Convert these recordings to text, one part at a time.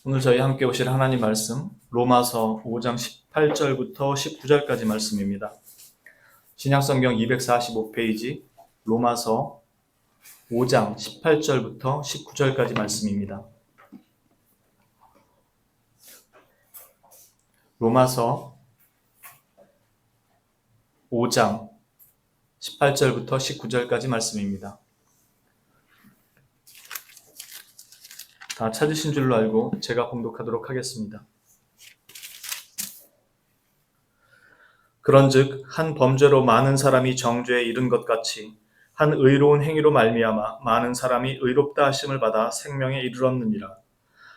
오늘 저희 함께 보실 하나님 말씀 로마서 5장 18절부터 19절까지 말씀입니다. 신약성경 245페이지 로마서 5장 18절부터 19절까지 말씀입니다. 로마서 5장 18절부터 19절까지 말씀입니다. 다 찾으신 줄로 알고 제가 봉독하도록 하겠습니다. 그런즉 한 범죄로 많은 사람이 정죄에 이른 것 같이 한 의로운 행위로 말미암아 많은 사람이 의롭다 하심을 받아 생명에 이르렀느니라.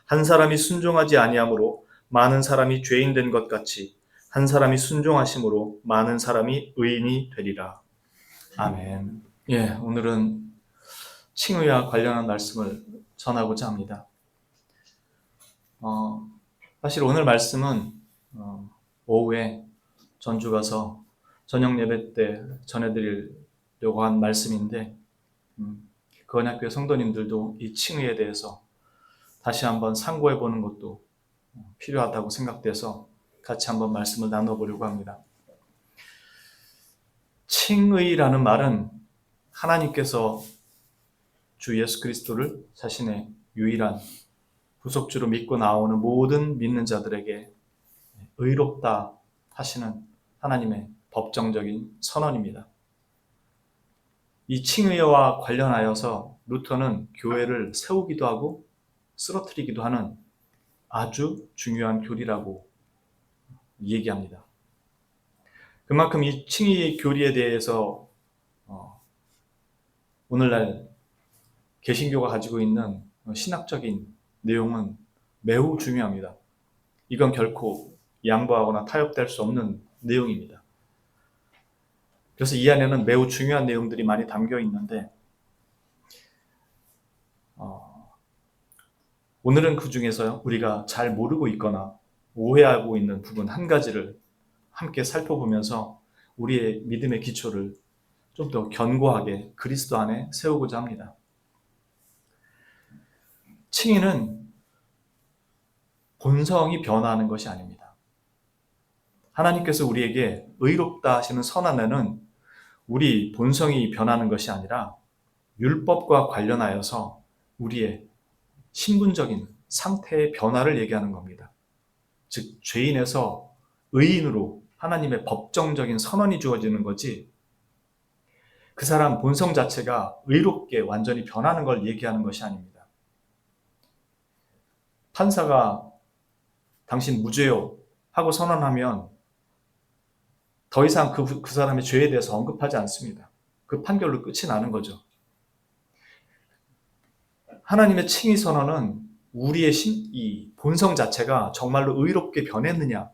한 사람이 순종하지 아니함으로 많은 사람이 죄인 된 것 같이 한 사람이 순종하심으로 많은 사람이 의인이 되리라. 아멘. 오늘은 칭의와 관련한 말씀을 전하고자 합니다. 사실 오늘 말씀은 오후에 전주 가서 저녁 예배 때 전해드리려고 한 말씀인데 거원학교의 성도님들도 이 칭의에 대해서 다시 한번 상고해 보는 것도 필요하다고 생각돼서 같이 한번 말씀을 나눠보려고 합니다. 칭의라는 말은 하나님께서 주 예수 그리스도를 자신의 유일한 구속주로 믿고 나오는 모든 믿는 자들에게 의롭다 하시는 하나님의 법정적인 선언입니다. 이 칭의와 관련하여서 루터는 교회를 세우기도 하고 쓰러뜨리기도 하는 아주 중요한 교리라고 얘기합니다. 그만큼 이 칭의 교리에 대해서 오늘날 개신교가 가지고 있는 신학적인 내용은 매우 중요합니다. 이건 결코 양보하거나 타협될 수 없는 내용입니다. 그래서 이 안에는 매우 중요한 내용들이 많이 담겨 있는데 오늘은 그 중에서 우리가 잘 모르고 있거나 오해하고 있는 부분 한 가지를 함께 살펴보면서 우리의 믿음의 기초를 좀 더 견고하게 그리스도 안에 세우고자 합니다. 칭의는 본성이 변화하는 것이 아닙니다. 하나님께서 우리에게 의롭다 하시는 선언에는 우리 본성이 변하는 것이 아니라 율법과 관련하여서 우리의 신분적인 상태의 변화를 얘기하는 겁니다. 즉 죄인에서 의인으로 하나님의 법정적인 선언이 주어지는 거지 그 사람 본성 자체가 의롭게 완전히 변하는 걸 얘기하는 것이 아닙니다. 판사가 당신 무죄요 하고 선언하면 더 이상 그 사람의 죄에 대해서 언급하지 않습니다. 그 판결로 끝이 나는 거죠. 하나님의 칭의 선언은 우리의 이 본성 자체가 정말로 의롭게 변했느냐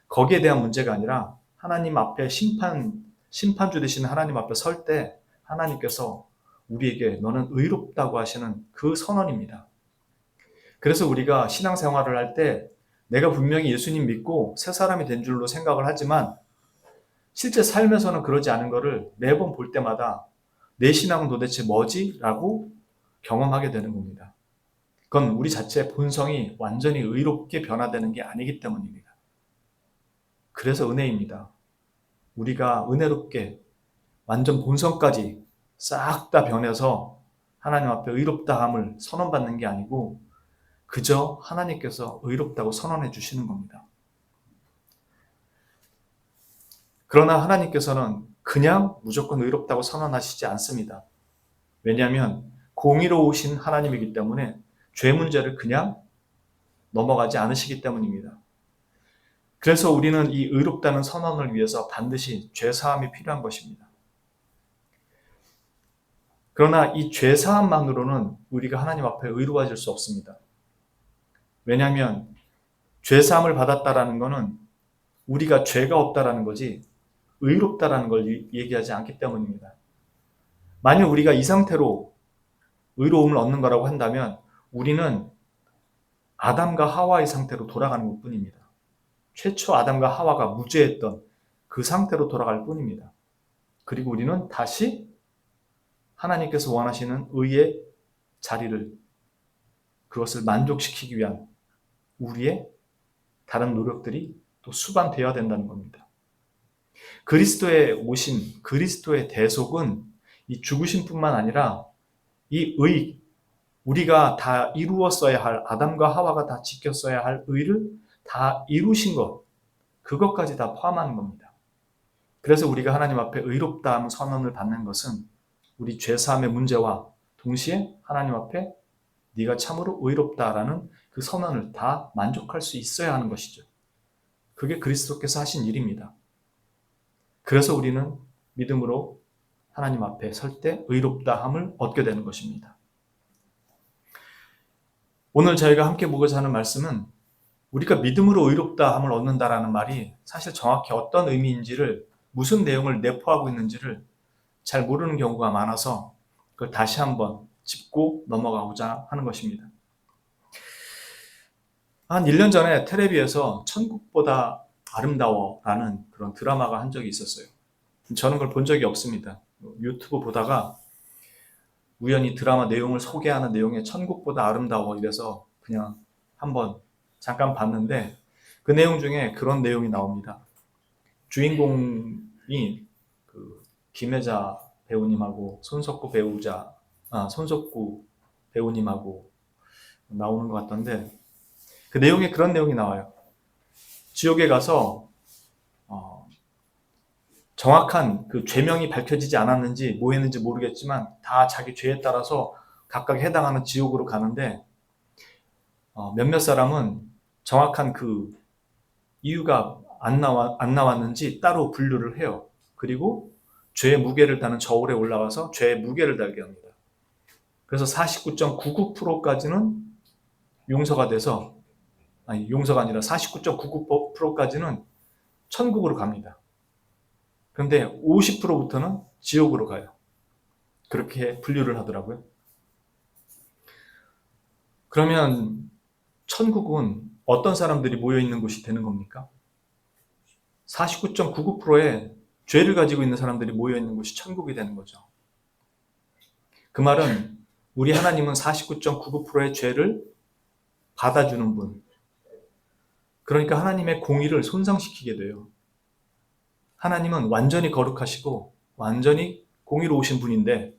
거기에 대한 문제가 아니라 하나님 앞에 심판주 되시는 하나님 앞에 설 때 하나님께서 우리에게 너는 의롭다고 하시는 그 선언입니다. 그래서 우리가 신앙생활을 할 때 내가 분명히 예수님 믿고 새 사람이 된 줄로 생각을 하지만 실제 삶에서는 그러지 않은 것을 매번 볼 때마다 내 신앙은 도대체 뭐지? 라고 경험하게 되는 겁니다. 그건 우리 자체의 본성이 완전히 의롭게 변화되는 게 아니기 때문입니다. 그래서 은혜입니다. 우리가 은혜롭게 완전 본성까지 싹 다 변해서 하나님 앞에 의롭다함을 선언받는 게 아니고 그저 하나님께서 의롭다고 선언해 주시는 겁니다. 그러나 하나님께서는 그냥 무조건 의롭다고 선언하시지 않습니다. 왜냐하면 공의로우신 하나님이기 때문에 죄 문제를 그냥 넘어가지 않으시기 때문입니다. 그래서 우리는 이 의롭다는 선언을 위해서 반드시 죄사함이 필요한 것입니다. 그러나 이 죄사함만으로는 우리가 하나님 앞에 의로워질 수 없습니다. 왜냐하면 죄사함을 받았다라는 것은 우리가 죄가 없다라는 거지 의롭다라는 걸 얘기하지 않기 때문입니다. 만약 우리가 이 상태로 의로움을 얻는 거라고 한다면 우리는 아담과 하와의 상태로 돌아가는 것뿐입니다. 최초 아담과 하와가 무죄했던 그 상태로 돌아갈 뿐입니다. 그리고 우리는 다시 하나님께서 원하시는 의의 자리를 그것을 만족시키기 위한 우리의 다른 노력들이 또 수반되어야 된다는 겁니다. 그리스도의 오심, 그리스도의 대속은 이 죽으심뿐만 아니라 이 우리가 다 이루었어야 할, 아담과 하와가 다 지켰어야 할 의를 다 이루신 것, 그것까지 다 포함하는 겁니다. 그래서 우리가 하나님 앞에 의롭다함 선언을 받는 것은 우리 죄사함의 문제와 동시에 하나님 앞에 네가 참으로 의롭다라는 그 선언을 다 만족할 수 있어야 하는 것이죠. 그게 그리스도께서 하신 일입니다. 그래서 우리는 믿음으로 하나님 앞에 설 때 의롭다함을 얻게 되는 것입니다. 오늘 저희가 함께 보고자 하는 말씀은 우리가 믿음으로 의롭다함을 얻는다라는 말이 사실 정확히 어떤 의미인지를, 무슨 내용을 내포하고 있는지를 잘 모르는 경우가 많아서 그걸 다시 한번 짚고 넘어가고자 하는 것입니다. 한 1년 전에 텔레비에서 천국보다 아름다워라는 그런 드라마가 한 적이 있었어요. 저는 그걸 본 적이 없습니다. 유튜브 보다가 우연히 드라마 내용을 소개하는 내용에 천국보다 아름다워 이래서 그냥 한번 잠깐 봤는데 그 내용 중에 그런 내용이 나옵니다. 주인공이 그 김혜자 배우님하고 손석구 배우님하고 나오는 것 같던데 그 내용에 그런 내용이 나와요. 지옥에 가서 정확한 그 죄명이 밝혀지지 않았는지 뭐 했는지 모르겠지만 다 자기 죄에 따라서 각각 해당하는 지옥으로 가는데 몇몇 사람은 정확한 그 이유가 안 나왔는지 따로 분류를 해요. 그리고 죄의 무게를 다는 저울에 올라가서 죄의 무게를 달게 합니다. 그래서 49.99%까지는 용서가 돼서, 용서가 아니라 49.99%까지는 천국으로 갑니다. 그런데 50%부터는 지옥으로 가요. 그렇게 분류를 하더라고요. 그러면 천국은 어떤 사람들이 모여있는 곳이 되는 겁니까? 49.99%의 죄를 가지고 있는 사람들이 모여있는 곳이 천국이 되는 거죠. 그 말은 우리 하나님은 49.99%의 죄를 받아주는 분. 그러니까 하나님의 공의를 손상시키게 돼요. 하나님은 완전히 거룩하시고 완전히 공의로우신 분인데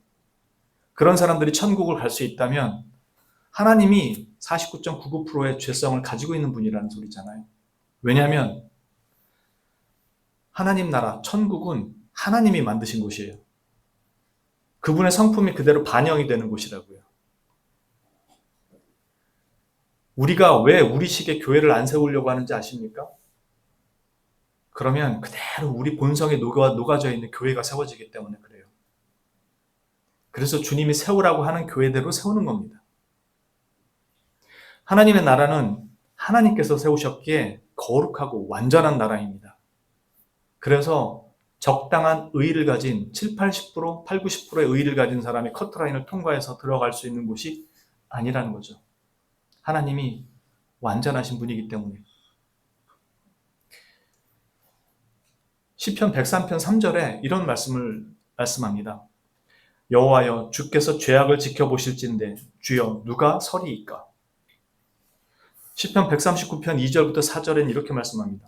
그런 사람들이 천국을 갈 수 있다면 하나님이 49.99%의 죄성을 가지고 있는 분이라는 소리잖아요. 왜냐하면 하나님 나라, 천국은 하나님이 만드신 곳이에요. 그분의 성품이 그대로 반영이 되는 곳이라고요. 우리가 왜 우리식의 교회를 안 세우려고 하는지 아십니까? 그러면 그대로 우리 본성에 녹아져 있는 교회가 세워지기 때문에 그래요. 그래서 주님이 세우라고 하는 교회대로 세우는 겁니다. 하나님의 나라는 하나님께서 세우셨기에 거룩하고 완전한 나라입니다. 그래서 적당한 의의를 가진 7, 80%, 8, 90%의 의의를 가진 사람이 커트라인을 통과해서 들어갈 수 있는 곳이 아니라는 거죠. 하나님이 완전하신 분이기 때문에. 시편 103편 3절에 이런 말씀합니다. 여호와여 주께서 죄악을 지켜보실진대 주여 누가 서리이까. 시편 139편 2절부터 4절엔 이렇게 말씀합니다.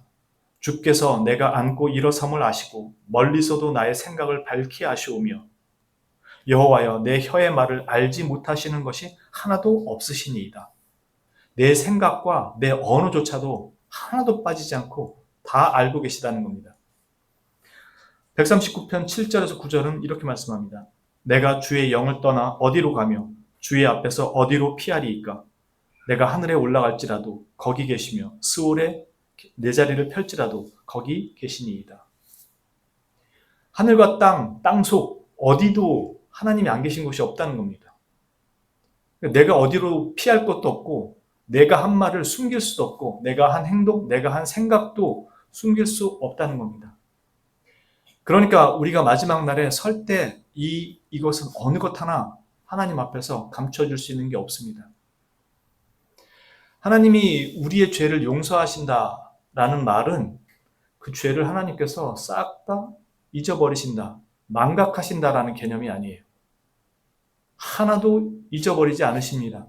주께서 내가 앉고 일어섬을 아시고 멀리서도 나의 생각을 밝히 아시오며 여호와여 내 혀의 말을 알지 못하시는 것이 하나도 없으시니이다. 내 생각과 내 언어조차도 하나도 빠지지 않고 다 알고 계시다는 겁니다. 139편 7절에서 9절은 이렇게 말씀합니다. 내가 주의 영을 떠나 어디로 가며 주의 앞에서 어디로 피하리이까. 내가 하늘에 올라갈지라도 거기 계시며 스올에 내 자리를 펼지라도 거기 계시니이다. 하늘과 땅속 어디도 하나님이 안 계신 곳이 없다는 겁니다. 내가 어디로 피할 것도 없고 내가 한 말을 숨길 수도 없고 내가 한 행동, 내가 한 생각도 숨길 수 없다는 겁니다. 그러니까 우리가 마지막 날에 설 때 이것은 어느 것 하나 하나님 앞에서 감춰줄 수 있는 게 없습니다. 하나님이 우리의 죄를 용서하신다라는 말은 그 죄를 하나님께서 싹 다 잊어버리신다, 망각하신다라는 개념이 아니에요. 하나도 잊어버리지 않으십니다.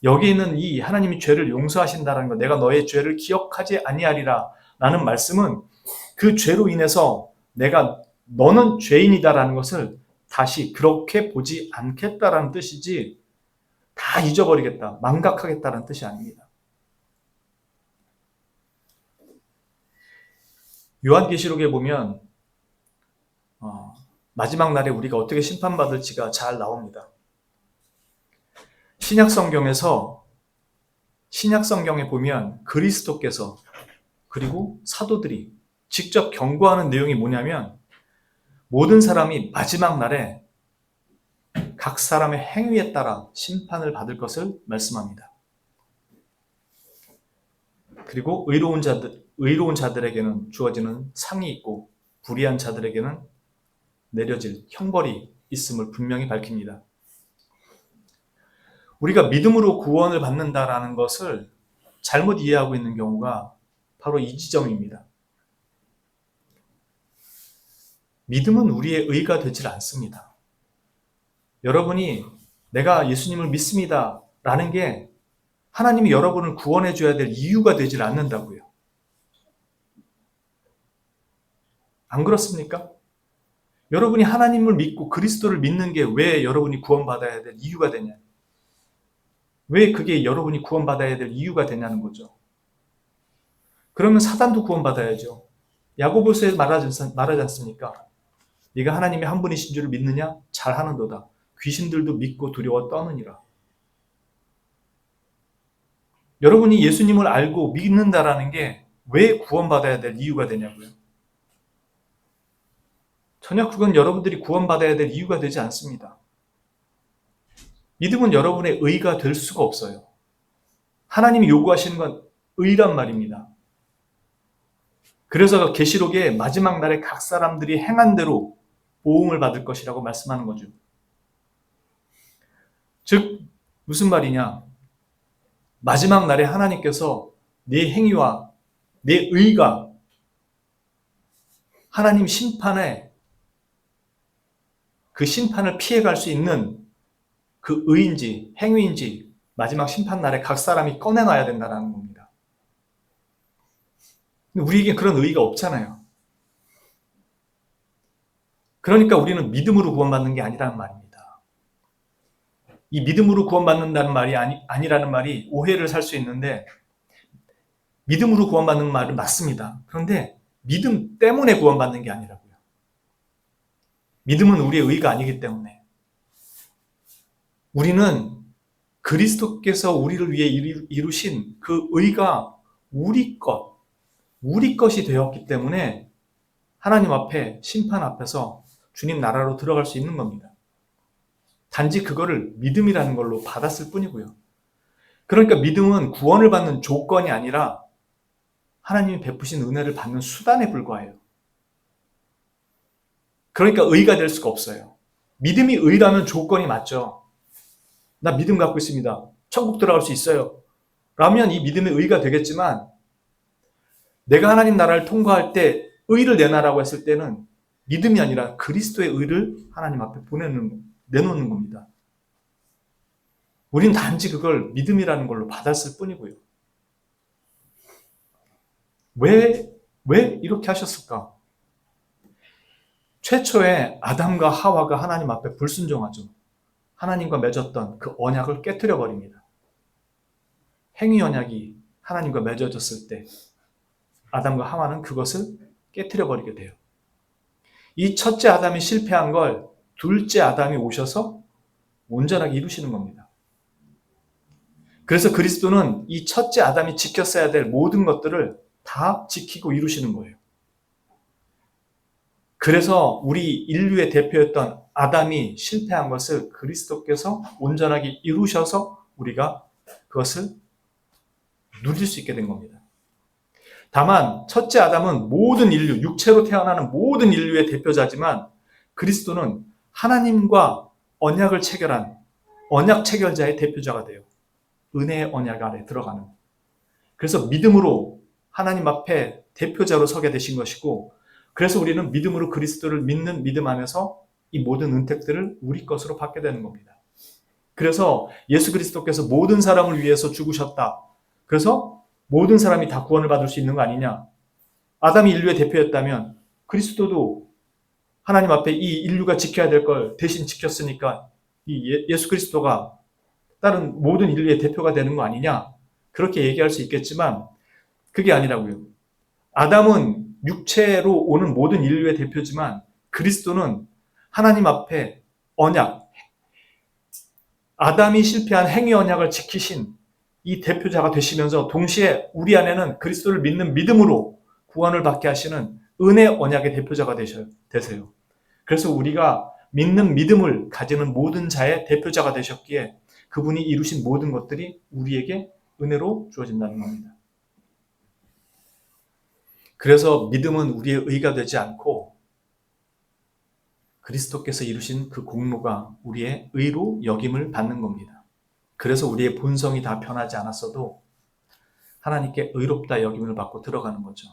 여기 있는 이 하나님이 죄를 용서하신다는 것, 내가 너의 죄를 기억하지 아니하리라 라는 말씀은 그 죄로 인해서 너는 죄인이다라는 것을 다시 그렇게 보지 않겠다라는 뜻이지, 다 잊어버리겠다, 망각하겠다라는 뜻이 아닙니다. 요한계시록에 보면 마지막 날에 우리가 어떻게 심판받을지가 잘 나옵니다. 신약성경에 보면 그리스도께서 그리고 사도들이 직접 경고하는 내용이 뭐냐면, 모든 사람이 마지막 날에 각 사람의 행위에 따라 심판을 받을 것을 말씀합니다. 그리고 의로운 자들에게는 주어지는 상이 있고 불의한 자들에게는 내려질 형벌이 있음을 분명히 밝힙니다. 우리가 믿음으로 구원을 받는다라는 것을 잘못 이해하고 있는 경우가 바로 이 지점입니다. 믿음은 우리의 의가 되질 않습니다. 여러분이 내가 예수님을 믿습니다 라는 게 하나님이 여러분을 구원해 줘야 될 이유가 되질 않는다고요. 안 그렇습니까? 여러분이 하나님을 믿고 그리스도를 믿는 게 왜 여러분이 구원받아야 될 이유가 되냐? 왜 그게 여러분이 구원받아야 될 이유가 되냐는 거죠. 그러면 사단도 구원받아야죠. 야고보서에 말하지 않습니까? 네가 하나님이 한 분이신 줄을 믿느냐? 잘하는도다. 귀신들도 믿고 두려워 떠느니라. 여러분이 예수님을 알고 믿는다라는 게 왜 구원받아야 될 이유가 되냐고요. 전혀 그건 여러분들이 구원받아야 될 이유가 되지 않습니다. 믿음은 여러분의 의가 될 수가 없어요. 하나님이 요구하시는 건 의란 말입니다. 그래서 계시록에 마지막 날에 각 사람들이 행한 대로 보응을 받을 것이라고 말씀하는 거죠. 즉 무슨 말이냐? 마지막 날에 하나님께서 내 행위와 내 의가 하나님 그 심판을 피해갈 수 있는 그 의인지 행위인지 마지막 심판날에 각 사람이 꺼내놔야 된다는 겁니다. 근데 우리에게 그런 의의가 없잖아요. 그러니까 우리는 믿음으로 구원받는 게 아니라는 말입니다. 이 믿음으로 구원받는다는 말이 아니라는 말이 오해를 살 수 있는데, 믿음으로 구원받는 말은 맞습니다. 그런데 믿음 때문에 구원받는 게 아니라고요. 믿음은 우리의 의가 아니기 때문에. 우리는 그리스도께서 우리를 위해 이루신 그 의가 우리 것이 되었기 때문에 하나님 앞에, 심판 앞에서 주님 나라로 들어갈 수 있는 겁니다. 단지 그거를 믿음이라는 걸로 받았을 뿐이고요. 그러니까 믿음은 구원을 받는 조건이 아니라 하나님이 베푸신 은혜를 받는 수단에 불과해요. 그러니까 의가 될 수가 없어요. 믿음이 의라면 조건이 맞죠. 나 믿음 갖고 있습니다. 천국 들어갈 수 있어요. 라면 이 믿음의 의가 되겠지만, 내가 하나님 나라를 통과할 때 의를 내놔라고 했을 때는 믿음이 아니라 그리스도의 의를 하나님 앞에 내놓는 겁니다. 우린 단지 그걸 믿음이라는 걸로 받았을 뿐이고요. 왜 이렇게 하셨을까? 최초에 아담과 하와가 하나님 앞에 불순종하죠. 하나님과 맺었던 그 언약을 깨트려 버립니다. 행위 언약이 하나님과 맺어졌을 때 아담과 하와는 그것을 깨트려 버리게 돼요. 이 첫째 아담이 실패한 걸 둘째 아담이 오셔서 온전하게 이루시는 겁니다. 그래서 그리스도는 이 첫째 아담이 지켰어야 될 모든 것들을 다 지키고 이루시는 거예요. 그래서 우리 인류의 대표였던 아담이 실패한 것을 그리스도께서 온전하게 이루셔서 우리가 그것을 누릴 수 있게 된 겁니다. 다만 첫째 아담은 모든 인류, 육체로 태어나는 모든 인류의 대표자지만 그리스도는 하나님과 언약을 체결한 언약 체결자의 대표자가 돼요. 은혜의 언약 아래 들어가는. 그래서 믿음으로 하나님 앞에 대표자로 서게 되신 것이고, 그래서 우리는 믿음으로 그리스도를 믿는 믿음 안에서 이 모든 은택들을 우리 것으로 받게 되는 겁니다. 그래서 예수 그리스도께서 모든 사람을 위해서 죽으셨다. 그래서 모든 사람이 다 구원을 받을 수 있는 거 아니냐. 아담이 인류의 대표였다면 그리스도도 하나님 앞에 이 인류가 지켜야 될 걸 대신 지켰으니까 이 예수 그리스도가 다른 모든 인류의 대표가 되는 거 아니냐. 그렇게 얘기할 수 있겠지만 그게 아니라고요. 아담은 육체로 오는 모든 인류의 대표지만 그리스도는 하나님 앞에 언약, 아담이 실패한 행위 언약을 지키신 이 대표자가 되시면서 동시에 우리 안에는 그리스도를 믿는 믿음으로 구원을 받게 하시는 은혜 언약의 대표자가 되세요. 그래서 우리가 믿는 믿음을 가지는 모든 자의 대표자가 되셨기에 그분이 이루신 모든 것들이 우리에게 은혜로 주어진다는 겁니다. 그래서 믿음은 우리의 의가 되지 않고 그리스도께서 이루신 그 공로가 우리의 의로 여김을 받는 겁니다. 그래서 우리의 본성이 다 변하지 않았어도 하나님께 의롭다 여김을 받고 들어가는 거죠.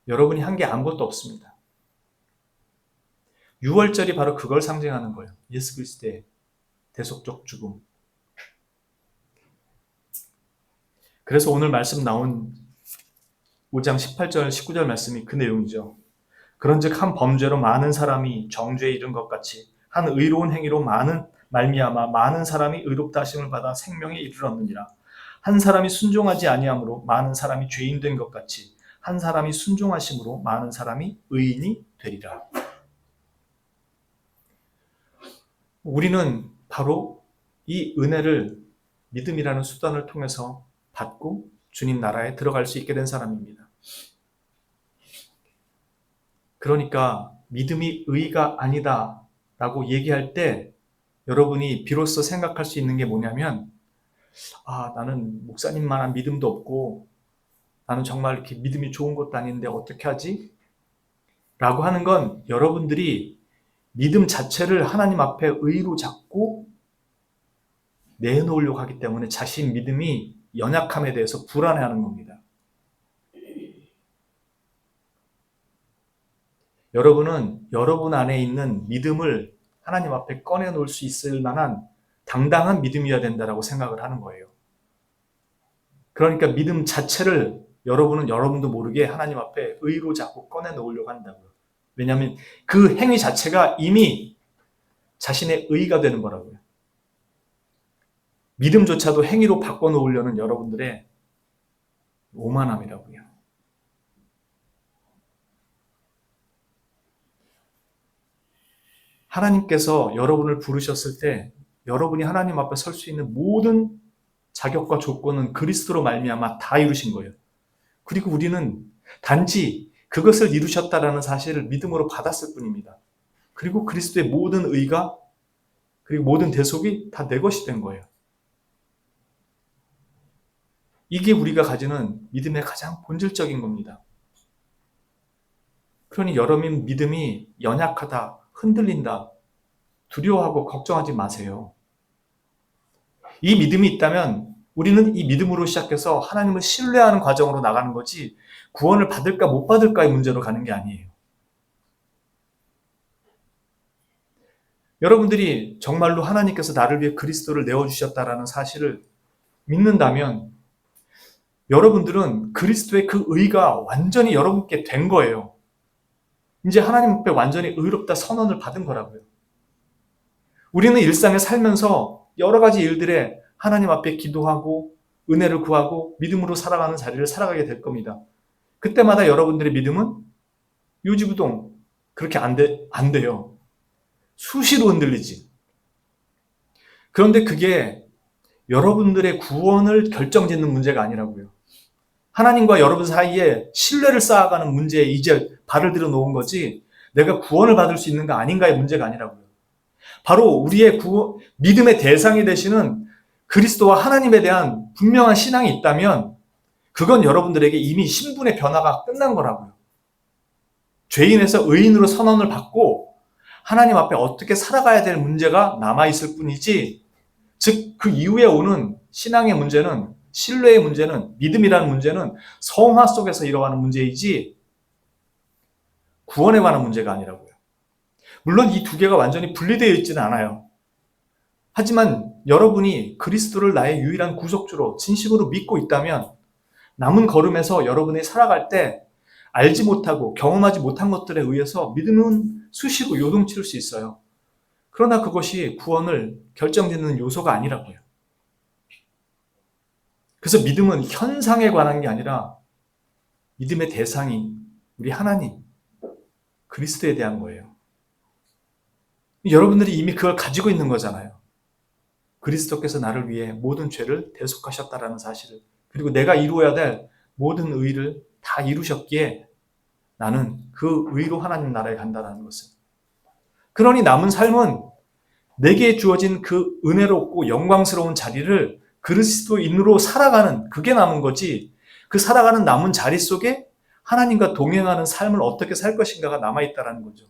여러분이 한 게 아무것도 없습니다. 유월절이 바로 그걸 상징하는 거예요. 예수 그리스도의 대속적 죽음. 그래서 오늘 말씀 나온 5장 18절 19절 말씀이 그 내용이죠. 그런즉 한 범죄로 많은 사람이 정죄에 이른 것 같이 한 의로운 행위로 말미암아 많은 사람이 의롭다 하심을 받아 생명에 이르렀느니라. 한 사람이 순종하지 아니함으로 많은 사람이 죄인 된 것 같이 한 사람이 순종하심으로 많은 사람이 의인이 되리라. 우리는 바로 이 은혜를 믿음이라는 수단을 통해서 받고 주님 나라에 들어갈 수 있게 된 사람입니다. 그러니까 믿음이 의가 아니다 라고 얘기할 때 여러분이 비로소 생각할 수 있는 게 뭐냐면 나는 목사님만한 믿음도 없고 나는 정말 이렇게 믿음이 좋은 것도 아닌데 어떻게 하지? 라고 하는 건 여러분들이 믿음 자체를 하나님 앞에 의로 잡고 내놓으려고 하기 때문에 자신 믿음이 연약함에 대해서 불안해하는 겁니다. 여러분은 여러분 안에 있는 믿음을 하나님 앞에 꺼내놓을 수 있을 만한 당당한 믿음이어야 된다고 생각을 하는 거예요. 그러니까 믿음 자체를 여러분은 여러분도 모르게 하나님 앞에 의로 잡고 꺼내놓으려고 한다고요. 왜냐하면 그 행위 자체가 이미 자신의 의가 되는 거라고요. 믿음조차도 행위로 바꿔놓으려는 여러분들의 오만함이라고요. 하나님께서 여러분을 부르셨을 때 여러분이 하나님 앞에 설 수 있는 모든 자격과 조건은 그리스도로 말미암아 다 이루신 거예요. 그리고 우리는 단지 그것을 이루셨다라는 사실을 믿음으로 받았을 뿐입니다. 그리고 그리스도의 모든 의가 그리고 모든 대속이 다 내 것이 된 거예요. 이게 우리가 가지는 믿음의 가장 본질적인 겁니다. 그러니 여러분 믿음이 연약하다, 흔들린다, 두려워하고 걱정하지 마세요. 이 믿음이 있다면 우리는 이 믿음으로 시작해서 하나님을 신뢰하는 과정으로 나가는 거지 구원을 받을까 못 받을까의 문제로 가는 게 아니에요. 여러분들이 정말로 하나님께서 나를 위해 그리스도를 내어주셨다라는 사실을 믿는다면 여러분들은 그리스도의 그 의가 완전히 여러분께 된 거예요. 이제 하나님 앞에 완전히 의롭다 선언을 받은 거라고요. 우리는 일상에 살면서 여러 가지 일들에 하나님 앞에 기도하고 은혜를 구하고 믿음으로 살아가는 자리를 살아가게 될 겁니다. 그때마다 여러분들의 믿음은 요지부동 그렇게 안 돼요. 수시로 흔들리지. 그런데 그게 여러분들의 구원을 결정짓는 문제가 아니라고요. 하나님과 여러분 사이에 신뢰를 쌓아가는 문제에 이제 발을 들여 놓은 거지 내가 구원을 받을 수 있는가 아닌가의 문제가 아니라고요. 바로 우리의 믿음의 대상이 되시는 그리스도와 하나님에 대한 분명한 신앙이 있다면 그건 여러분들에게 이미 신분의 변화가 끝난 거라고요. 죄인에서 의인으로 선언을 받고 하나님 앞에 어떻게 살아가야 될 문제가 남아있을 뿐이지 즉 그 이후에 오는 신앙의 문제는 신뢰의 문제는 믿음이라는 문제는 성화 속에서 일어나는 문제이지 구원에 관한 문제가 아니라고요. 물론 이 두 개가 완전히 분리되어 있지는 않아요. 하지만 여러분이 그리스도를 나의 유일한 구속주로 진심으로 믿고 있다면 남은 걸음에서 여러분이 살아갈 때 알지 못하고 경험하지 못한 것들에 의해서 믿음은 수시로 요동칠 수 있어요. 그러나 그것이 구원을 결정짓는 요소가 아니라고요. 그래서 믿음은 현상에 관한 게 아니라 믿음의 대상이 우리 하나님, 그리스도에 대한 거예요. 여러분들이 이미 그걸 가지고 있는 거잖아요. 그리스도께서 나를 위해 모든 죄를 대속하셨다라는 사실을, 그리고 내가 이루어야 될 모든 의를 다 이루셨기에 나는 그 의로 하나님 나라에 간다는 것을. 그러니 남은 삶은 내게 주어진 그 은혜롭고 영광스러운 자리를 그리스도인으로 살아가는, 그게 남은 거지, 그 살아가는 남은 자리 속에 하나님과 동행하는 삶을 어떻게 살 것인가가 남아있다는 거죠.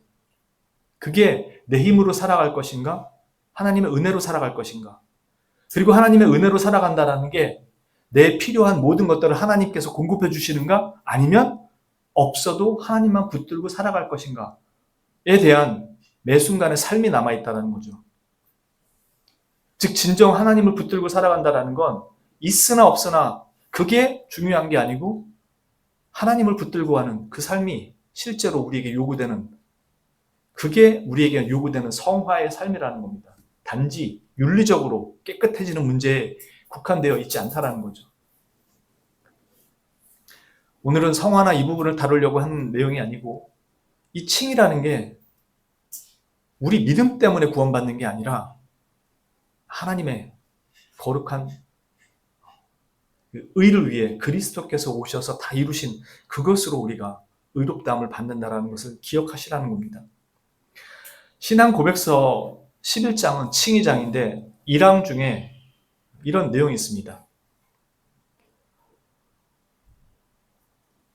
그게 내 힘으로 살아갈 것인가? 하나님의 은혜로 살아갈 것인가? 그리고 하나님의 은혜로 살아간다는 게 내 필요한 모든 것들을 하나님께서 공급해 주시는가? 아니면 없어도 하나님만 붙들고 살아갈 것인가에 대한 매 순간의 삶이 남아있다는 거죠. 즉 진정 하나님을 붙들고 살아간다는 건 있으나 없으나 그게 중요한 게 아니고 하나님을 붙들고 하는 그 삶이 실제로 우리에게 요구되는, 그게 우리에게 요구되는 성화의 삶이라는 겁니다. 단지 윤리적으로 깨끗해지는 문제에 국한되어 있지 않다는 거죠. 오늘은 성화나 이 부분을 다루려고 하는 내용이 아니고, 이 칭이라는 게 우리 믿음 때문에 구원받는 게 아니라 하나님의 거룩한 의를 위해 그리스도께서 오셔서 다 이루신 그것으로 우리가 의롭다함을 받는다는 것을 기억하시라는 겁니다. 신앙 고백서 11장은 칭의장인데 1항 중에 이런 내용이 있습니다.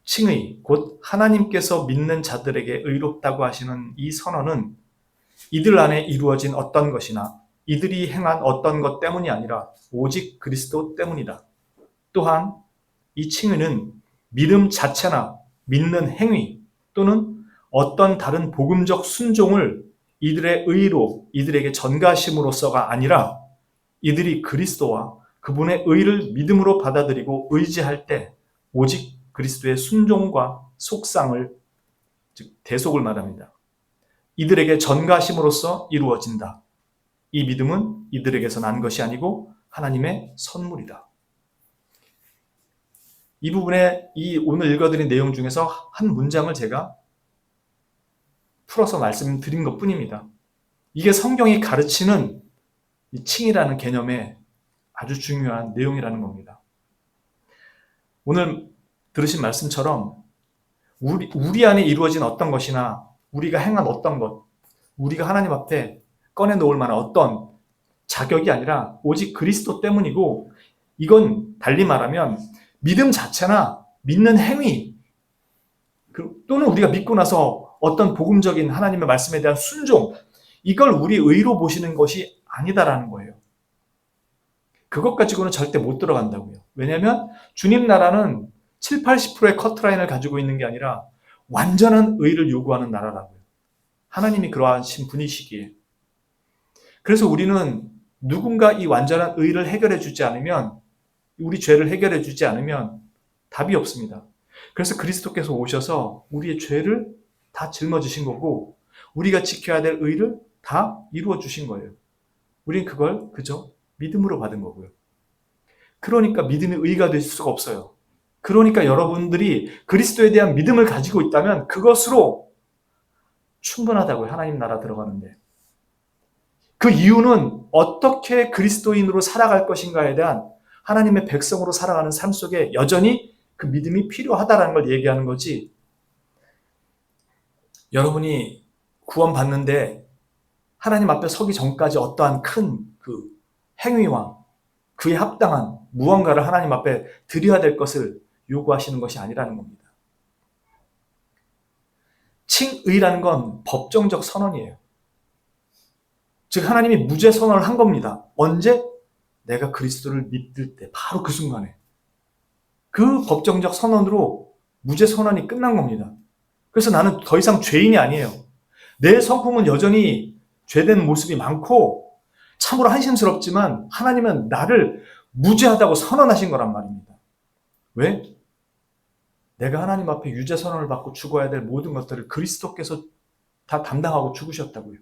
칭의, 곧 하나님께서 믿는 자들에게 의롭다고 하시는 이 선언은 이들 안에 이루어진 어떤 것이나 이들이 행한 어떤 것 때문이 아니라 오직 그리스도 때문이다. 또한 이 칭의는 믿음 자체나 믿는 행위 또는 어떤 다른 복음적 순종을 이들의 의로 이들에게 전가심으로써가 아니라 이들이 그리스도와 그분의 의를 믿음으로 받아들이고 의지할 때 오직 그리스도의 순종과 속상을, 즉 대속을 말합니다. 이들에게 전가심으로써 이루어진다. 이 믿음은 이들에게서 난 것이 아니고 하나님의 선물이다. 이 부분에 이 오늘 읽어드린 내용 중에서 한 문장을 제가 풀어서 말씀드린 것뿐입니다. 이게 성경이 가르치는 이 칭이라는 개념의 아주 중요한 내용이라는 겁니다. 오늘 들으신 말씀처럼 우리 안에 이루어진 어떤 것이나 우리가 행한 어떤 것, 우리가 하나님 앞에 꺼내놓을 만한 어떤 자격이 아니라 오직 그리스도 때문이고, 이건 달리 말하면 믿음 자체나 믿는 행위 또는 우리가 믿고 나서 어떤 복음적인 하나님의 말씀에 대한 순종, 이걸 우리 의로 보시는 것이 아니다라는 거예요. 그것 가지고는 절대 못 들어간다고요. 왜냐하면 주님 나라는 7, 80%의 커트라인을 가지고 있는 게 아니라 완전한 의를 요구하는 나라라고요. 하나님이 그러하신 분이시기에. 그래서 우리는 누군가 이 완전한 의를 해결해 주지 않으면, 우리 죄를 해결해 주지 않으면 답이 없습니다. 그래서 그리스도께서 오셔서 우리의 죄를 다 짊어지신 거고 우리가 지켜야 될 의를 다 이루어 주신 거예요. 우린 그걸 그저 믿음으로 받은 거고요. 그러니까 믿음이 의가 될 수가 없어요. 그러니까 여러분들이 그리스도에 대한 믿음을 가지고 있다면 그것으로 충분하다고요. 하나님 나라 들어가는데. 그 이유는 어떻게 그리스도인으로 살아갈 것인가에 대한 하나님의 백성으로 살아가는 삶 속에 여전히 그 믿음이 필요하다는 걸 얘기하는 거지. 여러분이 구원받는데 하나님 앞에 서기 전까지 어떠한 큰 그 행위와 그에 합당한 무언가를 하나님 앞에 드려야 될 것을 요구하시는 것이 아니라는 겁니다. 칭의라는 건 법정적 선언이에요. 즉 하나님이 무죄 선언을 한 겁니다. 언제? 내가 그리스도를 믿을 때, 바로 그 순간에. 그 법정적 선언으로 무죄 선언이 끝난 겁니다. 그래서 나는 더 이상 죄인이 아니에요. 내 성품은 여전히 죄된 모습이 많고 참으로 한심스럽지만 하나님은 나를 무죄하다고 선언하신 거란 말입니다. 왜? 내가 하나님 앞에 유죄 선언을 받고 죽어야 될 모든 것들을 그리스도께서 다 담당하고 죽으셨다고요.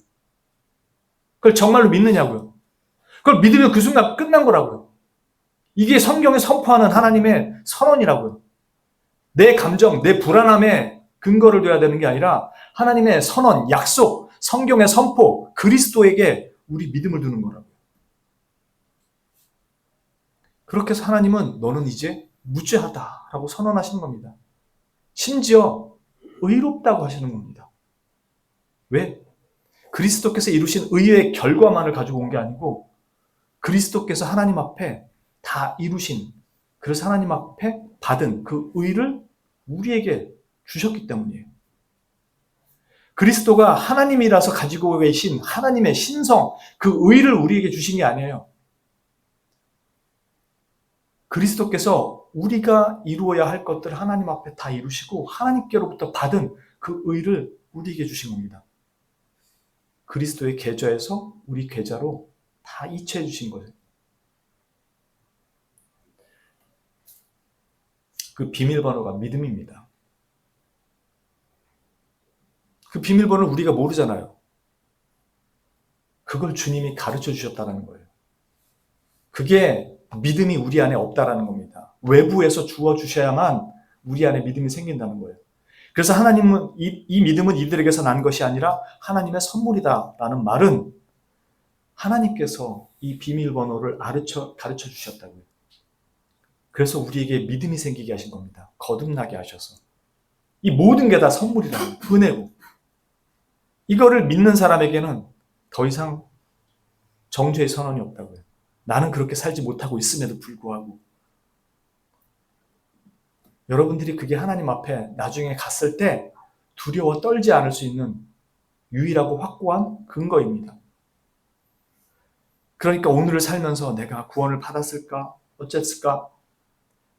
그걸 정말로 믿느냐고요. 그걸 믿으면 그 순간 끝난 거라고요. 이게 성경에 선포하는 하나님의 선언이라고요. 내 감정, 내 불안함에 근거를 둬야 되는 게 아니라 하나님의 선언, 약속, 성경의 선포, 그리스도에게 우리 믿음을 두는 거라고요. 그렇게 해서 하나님은 너는 이제 무죄하다라고 선언하시는 겁니다. 심지어 의롭다고 하시는 겁니다. 왜? 그리스도께서 이루신 의의 결과만을 가지고 온 게 아니고 그리스도께서 하나님 앞에 다 이루신, 그래서 하나님 앞에 받은 그 의를 우리에게 주셨기 때문이에요. 그리스도가 하나님이라서 가지고 계신 하나님의 신성, 그 의를 우리에게 주신 게 아니에요. 그리스도께서 우리가 이루어야 할 것들을 하나님 앞에 다 이루시고 하나님께로부터 받은 그 의를 우리에게 주신 겁니다. 그리스도의 계좌에서 우리 계좌로 다 이체해 주신 거예요. 그 비밀번호가 믿음입니다. 그 비밀번호를 우리가 모르잖아요. 그걸 주님이 가르쳐 주셨다는 거예요. 그게 믿음이 우리 안에 없다라는 겁니다. 외부에서 주어 주셔야만 우리 안에 믿음이 생긴다는 거예요. 그래서 하나님은 이 믿음은 이들에게서 난 것이 아니라 하나님의 선물이다라는 말은 하나님께서 이 비밀번호를 가르쳐 주셨다고요. 그래서 우리에게 믿음이 생기게 하신 겁니다. 거듭나게 하셔서. 이 모든 게 다 선물이라는 은혜고. 이거를 믿는 사람에게는 더 이상 정죄의 선언이 없다고요. 나는 그렇게 살지 못하고 있음에도 불구하고. 여러분들이 그게 하나님 앞에 나중에 갔을 때 두려워 떨지 않을 수 있는 유일하고 확고한 근거입니다. 그러니까 오늘을 살면서 내가 구원을 받았을까? 어쨌을까?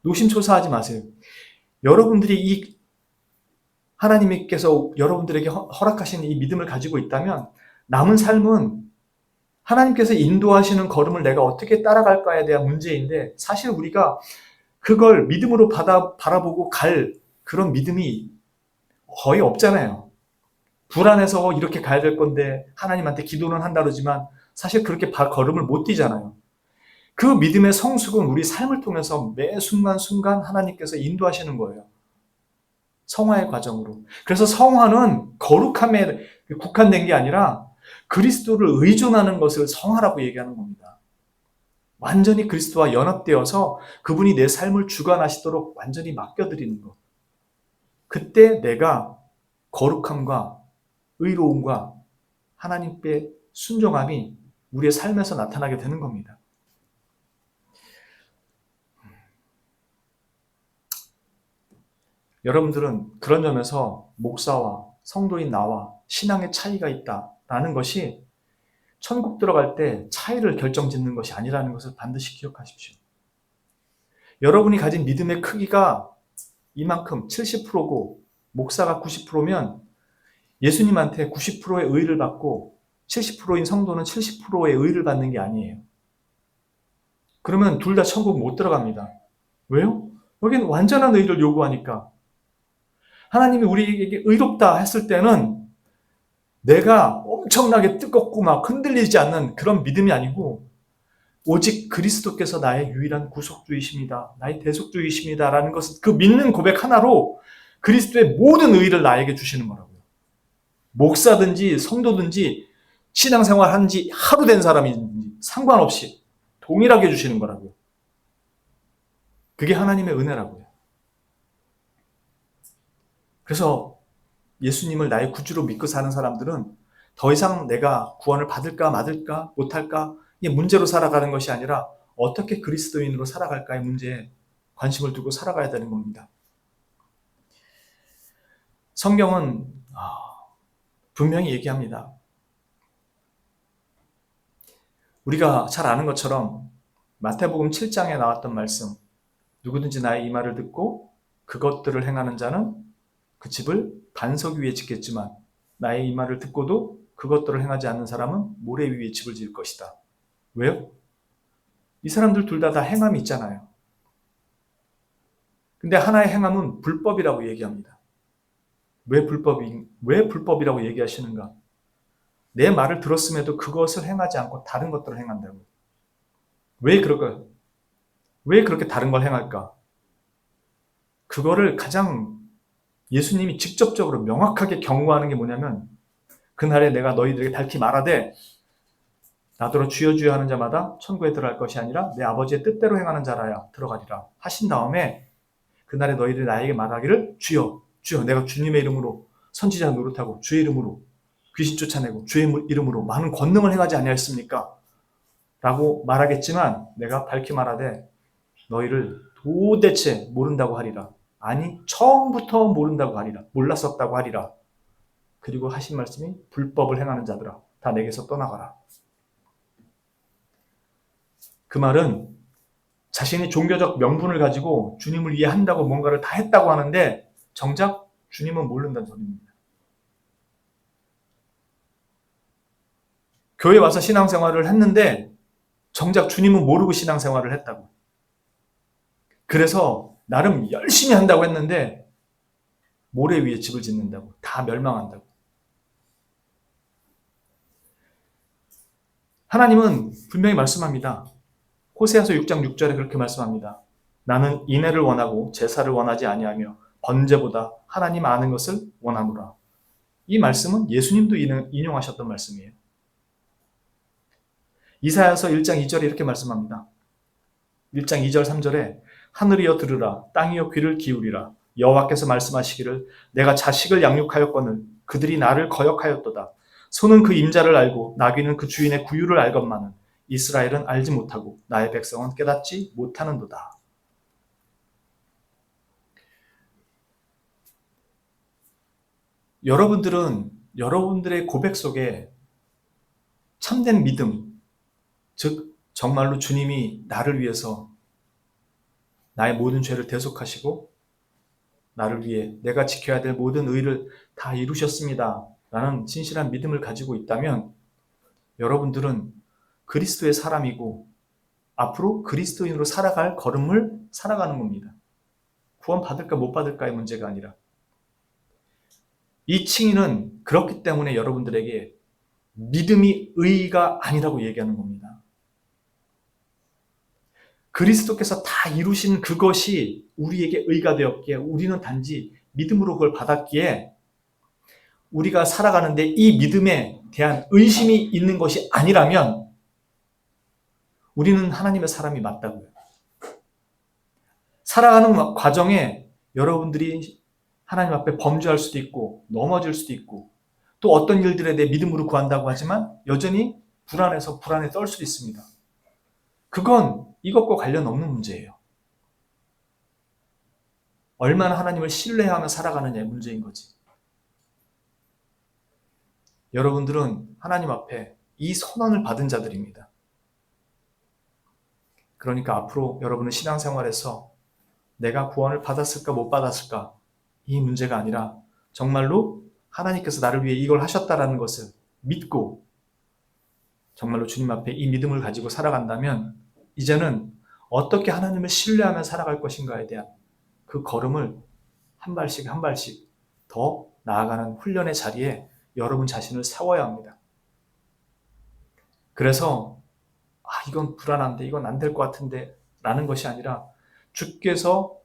노심초사하지 마세요. 여러분들이 이 하나님께서 여러분들에게 허락하신 이 믿음을 가지고 있다면 남은 삶은 하나님께서 인도하시는 걸음을 내가 어떻게 따라갈까에 대한 문제인데 사실 우리가 그걸 믿음으로 바라보고 갈 그런 믿음이 거의 없잖아요. 불안해서 이렇게 가야 될 건데 하나님한테 기도는 한다 그러지만 사실 그렇게 걸음을 못 뛰잖아요. 그 믿음의 성숙은 우리 삶을 통해서 매 순간순간 하나님께서 인도하시는 거예요. 성화의 과정으로. 그래서 성화는 거룩함에 국한된 게 아니라 그리스도를 의존하는 것을 성화라고 얘기하는 겁니다. 완전히 그리스도와 연합되어서 그분이 내 삶을 주관하시도록 완전히 맡겨드리는 것. 그때 내가 거룩함과 의로움과 하나님께 순종함이 우리의 삶에서 나타나게 되는 겁니다. 여러분들은 그런 점에서 목사와 성도인 나와 신앙의 차이가 있다라는 것이 천국 들어갈 때 차이를 결정짓는 것이 아니라는 것을 반드시 기억하십시오. 여러분이 가진 믿음의 크기가 이만큼 70%고 목사가 90%면 예수님한테 90%의 의를 받고 70%인 성도는 70%의 의를 받는 게 아니에요. 그러면 둘 다 천국 못 들어갑니다. 왜요? 여기는 완전한 의를 요구하니까. 하나님이 우리에게 의롭다 했을 때는 내가 엄청나게 뜨겁고 막 흔들리지 않는 그런 믿음이 아니고 오직 그리스도께서 나의 유일한 구속주이십니다. 나의 대속주이십니다. 라는 것은 그 믿는 고백 하나로 그리스도의 모든 의를 나에게 주시는 거라고요. 목사든지 성도든지 신앙생활 한 지 하루 된 사람인지 상관없이 동일하게 주시는 거라고요. 그게 하나님의 은혜라고요. 그래서 예수님을 나의 구주로 믿고 사는 사람들은 더 이상 내가 구원을 받을까 말까 못할까 이 문제로 살아가는 것이 아니라 어떻게 그리스도인으로 살아갈까의 문제에 관심을 두고 살아가야 되는 겁니다. 성경은 분명히 얘기합니다. 우리가 잘 아는 것처럼 마태복음 7장에 나왔던 말씀, 누구든지 나의 이 말을 듣고 그것들을 행하는 자는 그 집을 반석 위에 짓겠지만 나의 이 말을 듣고도 그것들을 행하지 않는 사람은 모래 위에 집을 지을 것이다. 왜요? 이 사람들 둘 다 행함이 있잖아요. 근데 하나의 행함은 불법이라고 얘기합니다. 왜 불법이라고 얘기하시는가? 내 말을 들었음에도 그것을 행하지 않고 다른 것들을 행한다고. 왜 그럴까요? 왜 그렇게 다른 걸 행할까? 그거를 가장 예수님이 직접적으로 명확하게 경고하는 게 뭐냐면, 그날에 내가 너희들에게 밝히 말하되 나더러 주여 주여 하는 자마다 천국에 들어갈 것이 아니라 내 아버지의 뜻대로 행하는 자라야 들어가리라 하신 다음에, 그날에 너희들이 나에게 말하기를 주여 주여, 내가 주님의 이름으로 선지자 노릇하고 주의 이름으로 귀신 쫓아내고 주의 이름으로 많은 권능을 행하지 아니하였습니까? 라고 말하겠지만, 내가 밝히 말하되 너희를 도대체 모른다고 하리라. 아니, 처음부터 모른다고 하리라. 몰랐었다고 하리라. 그리고 하신 말씀이 불법을 행하는 자들아, 다 내게서 떠나가라. 그 말은 자신이 종교적 명분을 가지고 주님을 이해한다고 뭔가를 다 했다고 하는데 정작 주님은 모른다는 소리입니다. 교회 와서 신앙생활을 했는데 정작 주님은 모르고 신앙생활을 했다고. 그래서 나름 열심히 한다고 했는데 모래 위에 집을 짓는다고. 다 멸망한다고. 하나님은 분명히 말씀합니다. 호세아서 6장 6절에 그렇게 말씀합니다. 나는 인애를 원하고 제사를 원하지 아니하며 번제보다 하나님 아는 것을 원하노라. 이 말씀은 예수님도 인용하셨던 말씀이에요. 이사야서 1장 2절에 이렇게 말씀합니다. 1장 2절 3절에 하늘이여 들으라, 땅이여 귀를 기울이라. 여호와께서 말씀하시기를 내가 자식을 양육하였거늘 그들이 나를 거역하였도다. 소는 그 임자를 알고 나귀는 그 주인의 구유를 알건만은 이스라엘은 알지 못하고 나의 백성은 깨닫지 못하는도다. 여러분들은 여러분들의 고백 속에 참된 믿음, 즉 정말로 주님이 나를 위해서 나의 모든 죄를 대속하시고 나를 위해 내가 지켜야 될 모든 의를 다 이루셨습니다 라는 진실한 믿음을 가지고 있다면, 여러분들은 그리스도의 사람이고 앞으로 그리스도인으로 살아갈 걸음을 살아가는 겁니다. 구원 받을까 못 받을까의 문제가 아니라. 이 칭의는 그렇기 때문에 여러분들에게 믿음이 의가 아니라고 얘기하는 겁니다. 그리스도께서 다 이루신 그것이 우리에게 의가 되었기에 우리는 단지 믿음으로 그걸 받았기에 우리가 살아가는데 이 믿음에 대한 의심이 있는 것이 아니라면 우리는 하나님의 사람이 맞다고요. 살아가는 과정에 여러분들이 하나님 앞에 범죄할 수도 있고 넘어질 수도 있고 또 어떤 일들에 대해 믿음으로 구한다고 하지만 여전히 불안해서 불안에 떨 수도 있습니다. 그건 이것과 관련 없는 문제예요. 얼마나 하나님을 신뢰하며 살아가느냐의 문제인 거지. 여러분들은 하나님 앞에 이 선언을 받은 자들입니다. 그러니까 앞으로 여러분은 신앙생활에서 내가 구원을 받았을까 못 받았을까 이 문제가 아니라 정말로 하나님께서 나를 위해 이걸 하셨다라는 것을 믿고 정말로 주님 앞에 이 믿음을 가지고 살아간다면 이제는 어떻게 하나님을 신뢰하며 살아갈 것인가에 대한 그 걸음을 한 발씩 한 발씩 더 나아가는 훈련의 자리에 여러분 자신을 세워야 합니다. 그래서 이건 불안한데 이건 안 될 것 같은데 라는 것이 아니라 주께서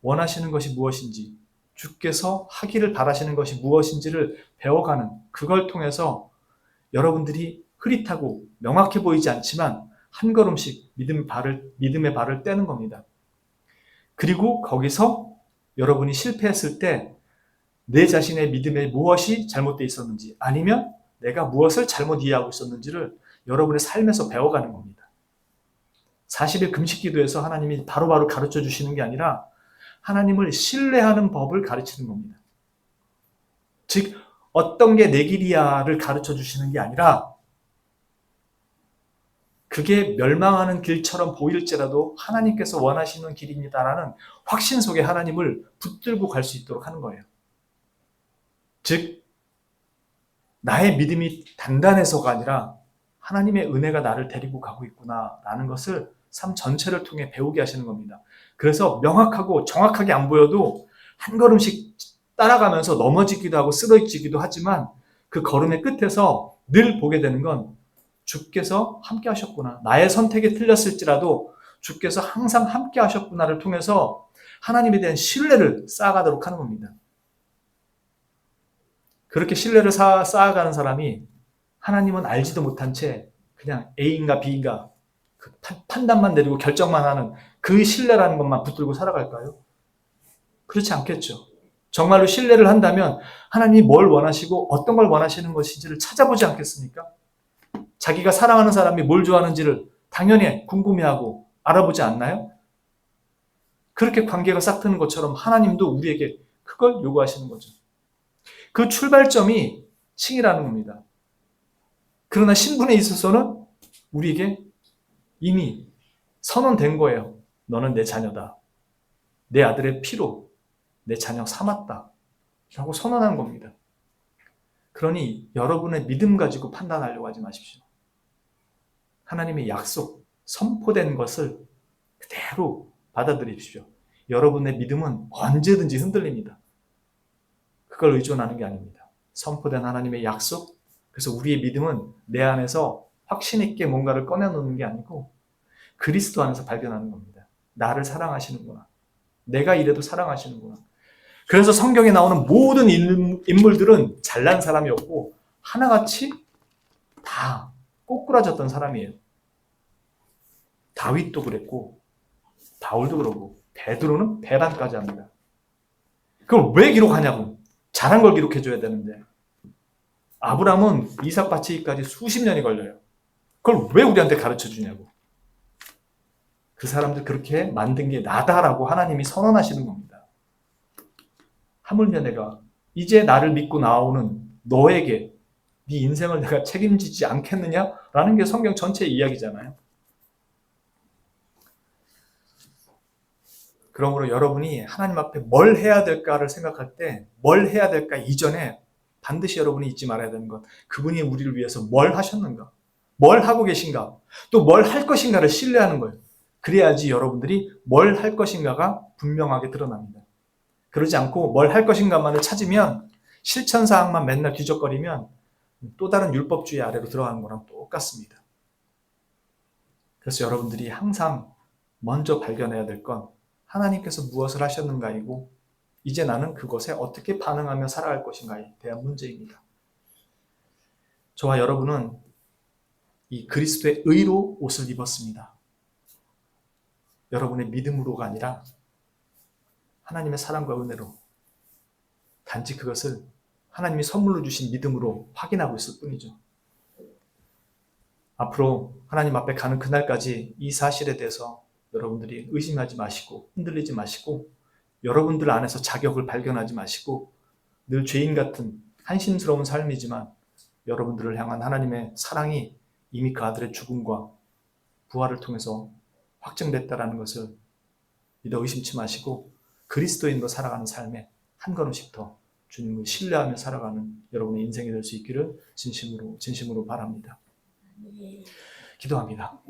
원하시는 것이 무엇인지, 주께서 하기를 바라시는 것이 무엇인지를 배워가는, 그걸 통해서 여러분들이 흐릿하고 명확해 보이지 않지만 한 걸음씩 믿음의 발을 떼는 겁니다. 그리고 거기서 여러분이 실패했을 때 내 자신의 믿음에 무엇이 잘못되어 있었는지 아니면 내가 무엇을 잘못 이해하고 있었는지를 여러분의 삶에서 배워가는 겁니다. 40일 금식 기도에서 하나님이 바로바로 가르쳐 주시는 게 아니라 하나님을 신뢰하는 법을 가르치는 겁니다. 즉 어떤 게 내 길이야를 가르쳐 주시는 게 아니라 그게 멸망하는 길처럼 보일지라도 하나님께서 원하시는 길입니다라는 확신 속에 하나님을 붙들고 갈 수 있도록 하는 거예요. 즉 나의 믿음이 단단해서가 아니라 하나님의 은혜가 나를 데리고 가고 있구나라는 것을 삶 전체를 통해 배우게 하시는 겁니다. 그래서 명확하고 정확하게 안 보여도 한 걸음씩 따라가면서 넘어지기도 하고 쓰러지기도 하지만 그 걸음의 끝에서 늘 보게 되는 건 주께서 함께 하셨구나. 나의 선택이 틀렸을지라도 주께서 항상 함께 하셨구나를 통해서 하나님에 대한 신뢰를 쌓아가도록 하는 겁니다. 그렇게 신뢰를 쌓아가는 사람이 하나님은 알지도 못한 채 그냥 A인가 B인가 그 판단만 내리고 결정만 하는 그 신뢰라는 것만 붙들고 살아갈까요? 그렇지 않겠죠. 정말로 신뢰를 한다면 하나님이 뭘 원하시고 어떤 걸 원하시는 것인지를 찾아보지 않겠습니까? 자기가 사랑하는 사람이 뭘 좋아하는지를 당연히 궁금해하고 알아보지 않나요? 그렇게 관계가 싹트는 것처럼 하나님도 우리에게 그걸 요구하시는 거죠. 그 출발점이 칭이라는 겁니다. 그러나 신분에 있어서는 우리에게 이미 선언된 거예요. 너는 내 자녀다. 내 아들의 피로 내 자녀 삼았다. 라고 선언한 겁니다. 그러니 여러분의 믿음 가지고 판단하려고 하지 마십시오. 하나님의 약속, 선포된 것을 그대로 받아들이십시오. 여러분의 믿음은 언제든지 흔들립니다. 그걸 의존하는 게 아닙니다. 선포된 하나님의 약속, 그래서 우리의 믿음은 내 안에서 확신 있게 뭔가를 꺼내놓는 게 아니고 그리스도 안에서 발견하는 겁니다. 나를 사랑하시는구나. 내가 이래도 사랑하시는구나. 그래서 성경에 나오는 모든 인물들은 잘난 사람이 없고 하나같이 다 꼬꾸라졌던 사람이에요. 다윗도 그랬고 바울도 그러고 베드로는 배반까지 합니다. 그걸 왜 기록하냐고. 잘한 걸 기록해줘야 되는데 아브라함은 이삭 바치기까지 수십 년이 걸려요. 그걸 왜 우리한테 가르쳐주냐고. 그 사람들 그렇게 만든 게 나다라고 하나님이 선언하시는 겁니다. 하물며 내가 이제 나를 믿고 나오는 너에게 네 인생을 내가 책임지지 않겠느냐라는 게 성경 전체의 이야기잖아요. 그러므로 여러분이 하나님 앞에 뭘 해야 될까를 생각할 때 뭘 해야 될까 이전에 반드시 여러분이 잊지 말아야 되는 것, 그분이 우리를 위해서 뭘 하셨는가, 뭘 하고 계신가, 또 뭘 할 것인가를 신뢰하는 거예요. 그래야지 여러분들이 뭘 할 것인가가 분명하게 드러납니다. 그러지 않고 뭘 할 것인가만을 찾으면 실천사항만 맨날 뒤적거리면 또 다른 율법주의 아래로 들어가는 거랑 똑같습니다. 그래서 여러분들이 항상 먼저 발견해야 될 건 하나님께서 무엇을 하셨는가이고 이제 나는 그것에 어떻게 반응하며 살아갈 것인가에 대한 문제입니다. 저와 여러분은 이 그리스도의 의로 옷을 입었습니다. 여러분의 믿음으로가 아니라 하나님의 사랑과 은혜로 단지 그것을 하나님이 선물로 주신 믿음으로 확인하고 있을 뿐이죠. 앞으로 하나님 앞에 가는 그날까지 이 사실에 대해서 여러분들이 의심하지 마시고 흔들리지 마시고 여러분들 안에서 자격을 발견하지 마시고 늘 죄인 같은 한심스러운 삶이지만 여러분들을 향한 하나님의 사랑이 이미 그 아들의 죽음과 부활을 통해서 확증됐다라는 것을 믿어 의심치 마시고 그리스도인으로 살아가는 삶에 한 걸음씩 더 주님을 신뢰하며 살아가는 여러분의 인생이 될 수 있기를 진심으로 바랍니다. 기도합니다.